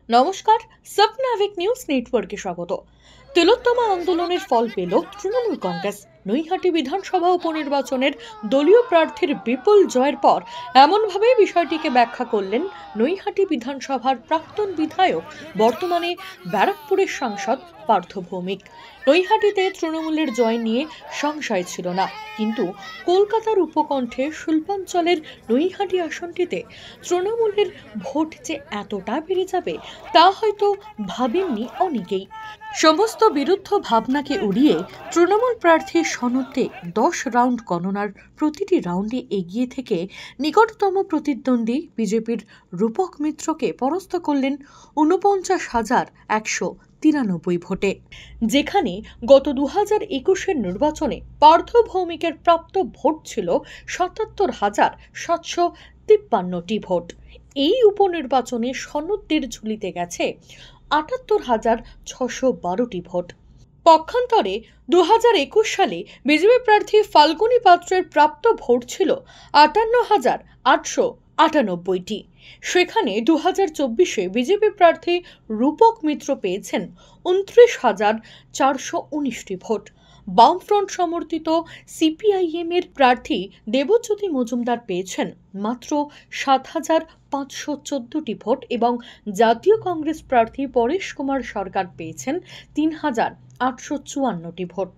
নমস্কার, স্বপ্নাভিক নিউজ নেটওয়ার্কে স্বাগত। তিলোত্তমা আন্দোলনের ফল পেল তৃণমূল কংগ্রেস। নৈহাটি বিধানসভা উপনির্বাচনের দলীয় প্রার্থীর বিপুল জয়ের পর এমনভাবে বিষয়টিকে ব্যাখ্যা করলেন নৈহাটি বিধানসভার প্রাক্তন বিধায়ক, বর্তমানে ব্যারাকপুরের সাংসদ পার্থ ভৌমিক। নৈহাটিতে তৃণমূলের জয় নিয়ে সংশয় ছিল না, কিন্তু কলকাতার উপকণ্ঠে শিল্পাঞ্চলের নৈহাটি আসনটিতে তৃণমূলের ভোট যে এতটা বেড়ে যাবে তা হয়তো ভাবেননি অনেকেই। সমস্ত বিরুদ্ধ ভাবনাকে উড়িয়ে তৃণমূল প্রার্থী সনদে ১০ রাউন্ড গণনার প্রতিটি রাউন্ডে এগিয়ে থেকে নিকটতম প্রতিদ্বন্দ্বী বিজেপির রূপক মিত্রকে পরাস্ত করলেন ৪৯,১৯৩ ভোটে। যেখানে গত ২০২১-এর নির্বাচনে পার্থ ভৌমিকের প্রাপ্ত ভোট ছিল ৭৭,৭৫৩ ভোট। এই উপনির্বাচনে সনদদের ঝুলিতে গেছে ৭৮,৬১২ ভোট। পক্ষান্তরে ২০২১ সালে বিজেপি প্রার্থী ফাল্গুনী পাত্রের প্রাপ্ত ভোট ছিল ৫৮,৮৯৮। সেখানে ২০২৪-এ বিজেপি প্রার্থী রূপক মিত্র পেয়েছেন ২৯,৪১৯ ভোট। বামফ্রন্ট সমর্থিত সিপিআইএম এর প্রার্থী দেবজ্যোতি মজুমদার পেয়েছেন মাত্র ৭,৫১৪ ভোট এবং জাতীয় কংগ্রেস প্রার্থী পরেশ কুমার সরকার পেয়েছেন ৩,৮৫৪ ভোট।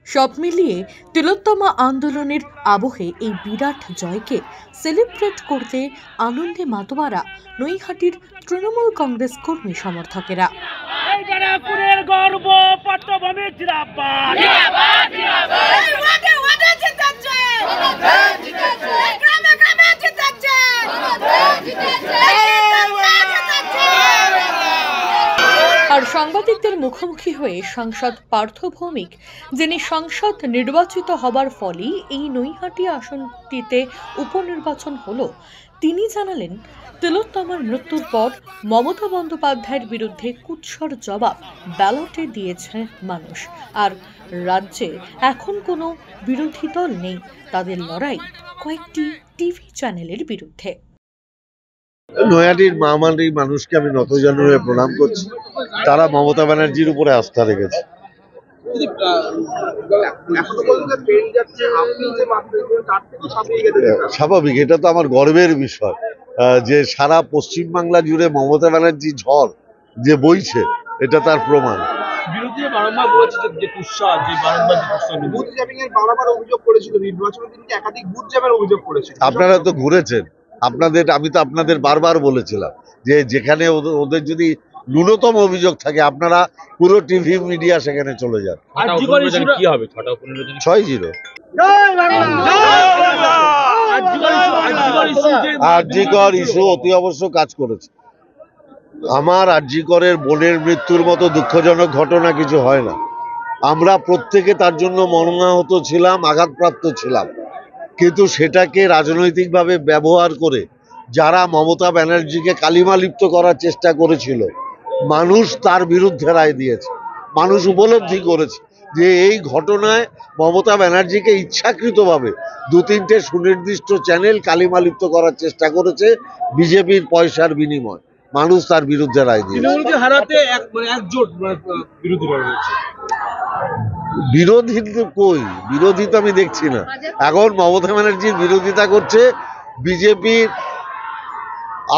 সব মিলিয়ে তিলোত্তমা আন্দোলনের আবহে এই বিরাট জয়কে সেলিব্রেট করতে আনন্দে মাতোয়ারা নৈহাটির তৃণমূল কংগ্রেস কর্মী সমর্থকেরা। আর সাংবাদিকদের মুখোমুখি হয়ে সাংসদ পার্থ ভৌমিক, যিনি সাংসদ নির্বাচিত হবার ফলেই এই নৈহাটি আসনটিতে উপনির্বাচন হলো, তিনি জানালেন তিলোত্তমার মৃত্যুর পর মমতা বন্দ্যোপাধ্যায়ের বিরুদ্ধে কুৎসর জবাব ব্যালটে দিয়েছে মানুষ। আর রাজ্যে এখন কোনো বিরোধী দল নেই, তাদের লড়াই কয়েকটি টিভি চ্যানেলের বিরুদ্ধে। নৈহাটির মহামারী মানুষকে আমি নতজানু প্রণাম করছি। তারা মমতা ব্যানার্জির উপরে আস্থা রেখেছে। স্বাভাবিক, এটা তো আমার গর্বের বিষয় যে সারা পশ্চিমবাংলা জুড়ে মমতা ব্যানার্জি ঝড় যে বইছে, এটা তার প্রমাণ। আপনারা তো ঘুরেছেন, আমি তো আপনাদের বারবার বলেছিলাম যে যেখানে ওদের যদি ন্যূনতম অভিযোগ থাকে আপনারা পুরো টিভি মিডিয়া সেখানে চলে যান। ৬-০ আরজিকর ইস্যু অতি অবশ্য কাজ করেছে। আমার আরজিকরের বোনের মৃত্যুর মতো দুঃখজনক ঘটনা কিছু হয় না। আমরা প্রত্যেকে তার জন্য মর্মাহত ছিলাম, আঘাতপ্রাপ্ত ছিলাম, কিন্তু সেটাকে রাজনৈতিকভাবে ব্যবহার করে যারা মমতা ব্যানার্জিকে কালিমালিপ্ত করার চেষ্টা করেছিল, মানুষ তার বিরুদ্ধে রায় দিয়েছে। মানুষ উপলব্ধি করেছে যে এই ঘটনায় মমতা ব্যানার্জিকে ইচ্ছাকৃতভাবে ২-৩টে সুনির্দিষ্ট চ্যানেল কালিমালিপ্ত করার চেষ্টা করেছে বিজেপির পয়সার বিনিময়। মানুষ তার বিরুদ্ধে রায় দিয়েছে। বিরোধী কই? বিরোধী তো আমি দেখছি না। এখন মমতা ব্যানার্জির বিরোধিতা করছে বিজেপির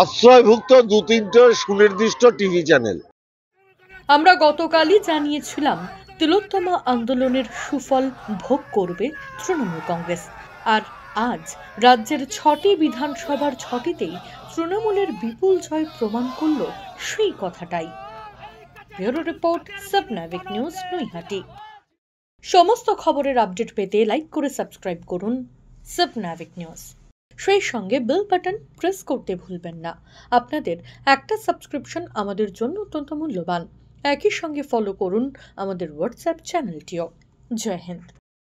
আশ্রয়ভুক্ত ২-৩টে সুনির্দিষ্ট টিভি চ্যানেল। আমরা গতকালই জানিয়েছিলাম তিলোত্তমা আন্দোলনের সুফল ভোগ করবে তৃণমূল কংগ্রেস। আর আজ রাজ্যের ৬টি বিধানসভার ৬টিতেই তৃণমূলের বিপুল জয় প্রমাণ করল সেই কথাটাই। ব্যুরো রিপোর্ট, স্বপ্নাভিক নিউজ, নৈহাটি। সমস্ত খবরের আপডেট পেতে লাইক করে সাবস্ক্রাইব করুন স্বপ্নাভিক নিউজ। সেই সঙ্গে বেল বাটন প্রেস করতে ভুলবেন না। আপনাদের একটা সাবস্ক্রিপশন আমাদের জন্য অত্যন্ত মূল্যবান। একই সঙ্গে ফলো করুন আমাদের হোয়াটসঅ্যাপ চ্যানেলটিও। জয় হিন্দ।